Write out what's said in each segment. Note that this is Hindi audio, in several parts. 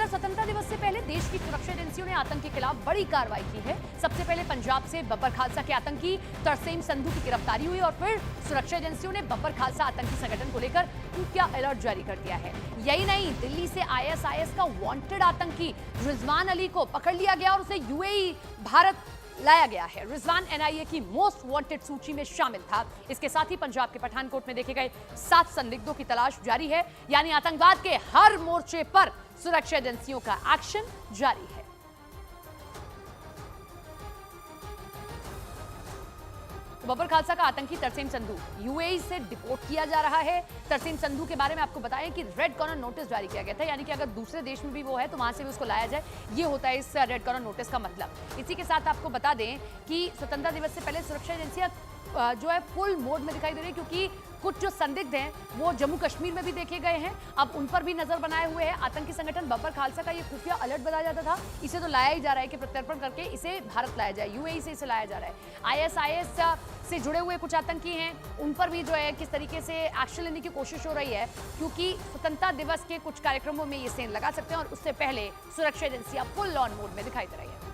स्वतंत्रता दिवस से पहले देश की सुरक्षा एजेंसियों ने आतंक के खिलाफ बड़ी कार्रवाई की है। सबसे पहले पंजाब से बब्बर खालसा के आतंकी तरसेम संधू की गिरफ्तारी हुई और फिर सुरक्षा एजेंसियों ने बब्बर खालसा आतंकी संगठन को लेकर खुफिया अलर्ट जारी कर दिया है। यही नहीं, दिल्ली से आईएसआईएस का वांटेड आतंकी रिजवान अली को पकड़ लिया गया और उसे यूएई भारत लाया गया है। रिजवान एनआईए की मोस्ट वांटेड सूची में शामिल था। इसके साथ ही पंजाब के पठानकोट में देखे गए 7 संदिग्धों की तलाश जारी है। यानी आतंकवाद के हर मोर्चे पर सुरक्षा एजेंसियों का एक्शन जारी है। बब्बर खालसा का आतंकी तरसेम संधू यूएई से डिपोर्ट किया जा रहा है। तरसेम संधू के बारे में आपको बताएं कि रेड कॉर्नर नोटिस जारी किया गया था, यानी कि अगर दूसरे देश में भी वो है तो वहां से भी उसको लाया जाए, ये होता है इस रेड कॉर्नर नोटिस का मतलब। इसी के साथ आपको बता दें कि स्वतंत्रता दिवस से पहले सुरक्षा एजेंसियां जो है फुल मोड में दिखाई दे रही है, क्योंकि कुछ जो संदिग्ध हैं वो जम्मू कश्मीर में भी देखे गए हैं। अब उन पर भी नजर बनाए हुए हैं। आतंकी संगठन बब्बर खालसा का ये खुफिया अलर्ट बताया जाता था, इसे तो लाया ही जा रहा है कि प्रत्यर्पण करके इसे भारत लाया जाए, यूएई से इसे लाया जा रहा है। आईएसआईएस से जुड़े हुए कुछ आतंकी हैं, उन पर भी जो है किस तरीके से एक्शन लेने की कोशिश हो रही है, क्योंकि स्वतंत्रता दिवस के कुछ कार्यक्रमों में ये सेन लगा सकते हैं और उससे पहले सुरक्षा एजेंसियां फुल ऑन मोड में दिखाई दे रही है।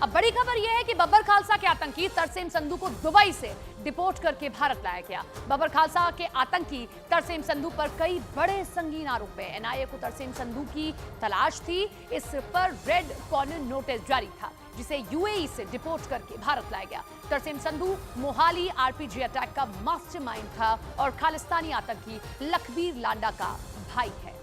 अब बड़ी खबर यह है कि बब्बर खालसा के आतंकी तरसेम संधू को दुबई से डिपोर्ट करके भारत लाया गया। बब्बर खालसा के आतंकी तरसेम संधू पर कई बड़े संगीन आरोप हैं। एनआईए को तरसेम संधू की तलाश थी। इस पर रेड कॉर्नर नोटिस जारी था, जिसे यूएई से डिपोर्ट करके भारत लाया गया। तरसेम संधू मोहाली आरपीजी अटैक का मास्टरमाइंड था और खालिस्तानी आतंकी लखबीर लांडा का भाई है।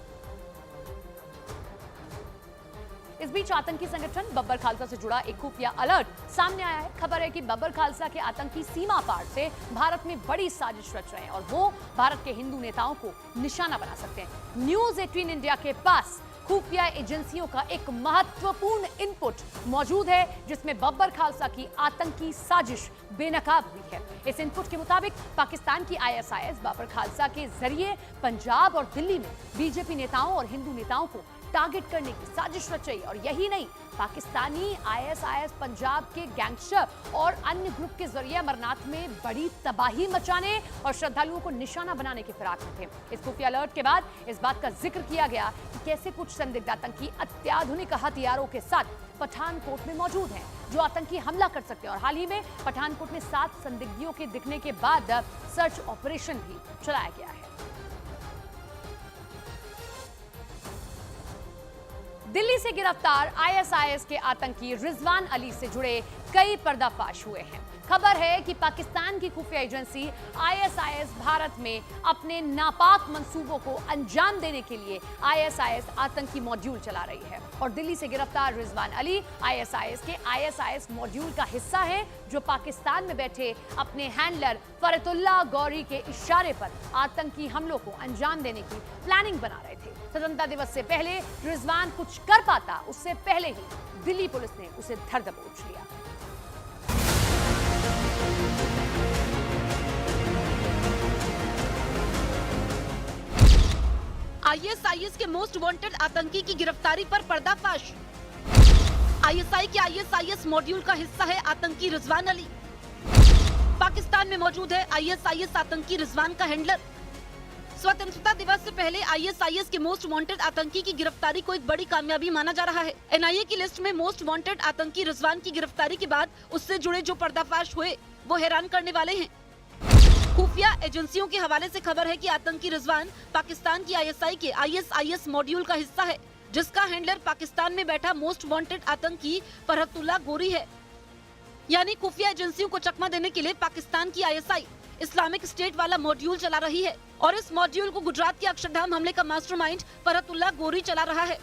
इस बीच आतंकी संगठन बब्बर खालसा से जुड़ा एक खुफिया अलर्ट सामने आया है। खबर है कि बब्बर खालसा के आतंकी सीमा पार से भारत में बड़ी साजिश रच रहे हैं और वो भारत के हिंदू नेताओं को निशाना बना सकते हैं। न्यूज 18 इंडिया के पास खुफिया एजेंसियों का एक महत्वपूर्ण इनपुट मौजूद है, जिसमें बब्बर खालसा की आतंकी साजिश बेनकाब हुई है। इस इनपुट के मुताबिक पाकिस्तान की आईएसआईएस बब्बर खालसा के जरिए पंजाब और दिल्ली में बीजेपी नेताओं और हिंदू नेताओं को टारगेट करने की साजिश रची। और यही नहीं, पाकिस्तानी आईएसआईएस पंजाब के गैंगस्टर और अन्य ग्रुप के जरिए अमरनाथ में बड़ी तबाही मचाने और श्रद्धालुओं को निशाना बनाने के फिराक में थे। इस खुफिया अलर्ट के बाद इस बात का जिक्र किया गया कि कैसे कुछ संदिग्ध आतंकी अत्याधुनिक हथियारों के साथ पठानकोट में मौजूद हैं, जो आतंकी हमला कर सकते हैं। और हाल ही में पठानकोट में 7 संदिग्धियों के दिखने के बाद सर्च ऑपरेशन भी चलाया गया है। दिल्ली से गिरफ्तार आईएसआईएस के आतंकी रिजवान अली से जुड़े कई पर्दाफाश हुए हैं। खबर है कि पाकिस्तान की खुफिया एजेंसी आईएसआईएस भारत में अपने नापाक मंसूबों को अंजाम देने के लिए आईएसआईएस आतंकी मॉड्यूल चला रही है और दिल्ली से गिरफ्तार रिजवान अली आईएसआईएस के आईएसआईएस मॉड्यूल का हिस्सा है, जो पाकिस्तान में बैठे अपने हैंडलर फरतुल्लाह गौरी के इशारे पर आतंकी हमलों को अंजाम देने की प्लानिंग बना रहे थे। स्वतंत्रता दिवस से पहले रिजवान कुछ कर पाता, उससे पहले ही दिल्ली पुलिस ने उसे धर दबोच लिया। आईएसआईएस के मोस्ट वांटेड आतंकी की गिरफ्तारी पर पर्दाफाश। आईएसआई के आईएसआईएस मॉड्यूल का हिस्सा है आतंकी रिजवान अली। पाकिस्तान में मौजूद है आईएसआईएस आतंकी रिजवान का हैंडलर। स्वतंत्रता दिवस से पहले आईएसआईएस के मोस्ट वांटेड आतंकी की गिरफ्तारी को एक बड़ी कामयाबी माना जा रहा है। एनआईए की लिस्ट में मोस्ट वांटेड आतंकी रिजवान की गिरफ्तारी के बाद उससे जुड़े जो पर्दाफाश हुए वो हैरान करने वाले हैं। खुफिया एजेंसियों के हवाले से खबर है कि आतंकी रिजवान पाकिस्तान की आईएसआई के आईएसआईएस मॉड्यूल का हिस्सा है, जिसका हैंडलर पाकिस्तान में बैठा मोस्ट वांटेड आतंकी फरतुल्लाह गोरी है। यानी खुफिया एजेंसियों को चकमा देने के लिए पाकिस्तान की आईएसआई इस्लामिक स्टेट वाला मॉड्यूल चला रही है और इस मॉड्यूल को गुजरात के अक्षरधाम हमले का मास्टरमाइंड फरतुल्लाह गोरी चला रहा है।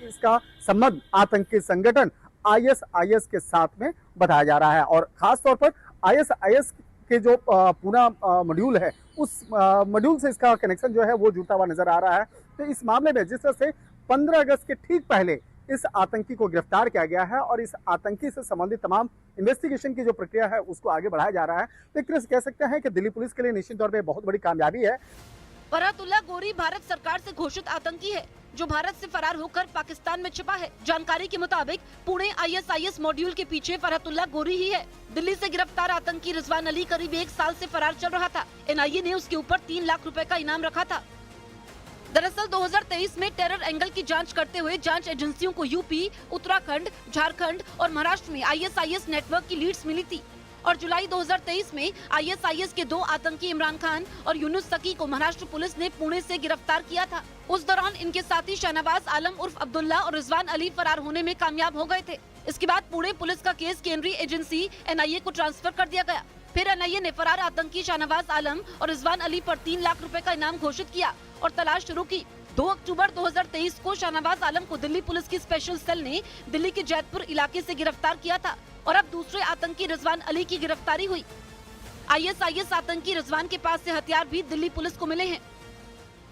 इसका संबंध आतंकी संगठन आईएसआईएस के साथ में बताया जा रहा है और खास तौर पर आईएसआईएस के जो पूरा मॉड्यूल है, उस मॉड्यूल से इसका कनेक्शन जो है वो जुड़ता हुआ नजर आ रहा है। तो इस मामले में जिस तरह से 15 अगस्त के ठीक पहले इस आतंकी को गिरफ्तार किया गया है और इस आतंकी से संबंधित तमाम इन्वेस्टिगेशन की जो प्रक्रिया है उसको आगे बढ़ाया जा रहा है, तो एक तरह से कह सकते हैं कि दिल्ली पुलिस के लिए निश्चित तौर पर बहुत बड़ी कामयाबी है। फरतुल्लाह गोरी भारत सरकार से घोषित आतंकी है, जो भारत से फरार होकर पाकिस्तान में छिपा है। जानकारी के मुताबिक पुणे आईएसआईएस मॉड्यूल के पीछे फरतुल्लाह गोरी ही है। दिल्ली से गिरफ्तार आतंकी रिजवान अली करीब 1 साल से फरार चल रहा था। एनआईए ने उसके ऊपर 3 लाख रुपए का इनाम रखा था। दरअसल 2023 में टेरर एंगल की जांच करते हुए जांच एजेंसियों को यूपी, उत्तराखंड, झारखंड और महाराष्ट्र में आईएसआईएस नेटवर्क की लीड्स मिली थी और जुलाई 2023 में आईएसआईएस के 2 आतंकी इमरान खान और यूनुस सकी को महाराष्ट्र पुलिस ने पुणे से गिरफ्तार किया था। उस दौरान इनके साथी शहनवाज आलम उर्फ अब्दुल्ला और रिजवान अली फरार होने में कामयाब हो गए थे। इसके बाद पुणे पुलिस का केस केंद्रीय एजेंसी एनआईए को ट्रांसफर कर दिया गया। फिर एनआईए ने फरार आतंकी शहनवाज आलम और रिजवान अली पर 3 लाख रुपए का इनाम घोषित किया और तलाश शुरू की। 2 अक्टूबर 2023 को शहनवाज आलम को दिल्ली पुलिस की स्पेशल सेल ने दिल्ली के जैतपुर इलाके से गिरफ्तार किया था और अब दूसरे आतंकी रिजवान अली की गिरफ्तारी हुई। आईएसआईएस आतंकी रिजवान के पास से हथियार भी दिल्ली पुलिस को मिले हैं।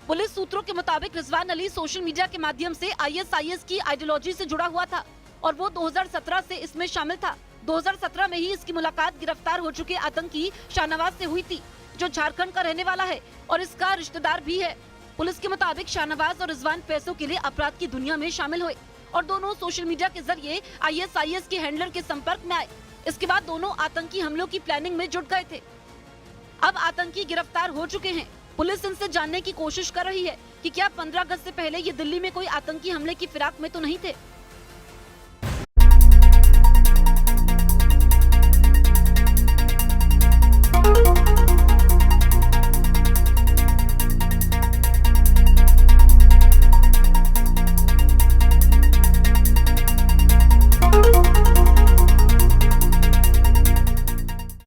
पुलिस सूत्रों के मुताबिक रिजवान अली सोशल मीडिया के माध्यम से आईएसआईएस की आइडियोलॉजी से जुड़ा हुआ था और वो 2017 से इसमें शामिल था। 2017 में ही इसकी मुलाकात गिरफ्तार हो चुके आतंकी शाहनवाज से हुई थी, जो झारखंड का रहने वाला है और इसका रिश्तेदार भी है। पुलिस के मुताबिक शाहनवाज और रिजवान पैसों के लिए अपराध की दुनिया में शामिल हुए और दोनों सोशल मीडिया के जरिए आईएसआईएस के हैंडलर के संपर्क में आए। इसके बाद दोनों आतंकी हमलों की प्लानिंग में जुट गए थे। अब आतंकी गिरफ्तार हो चुके हैं। पुलिस इनसे जानने की कोशिश कर रही है कि क्या 15 अगस्त से पहले ये दिल्ली में कोई आतंकी हमले की फिराक में तो नहीं थे।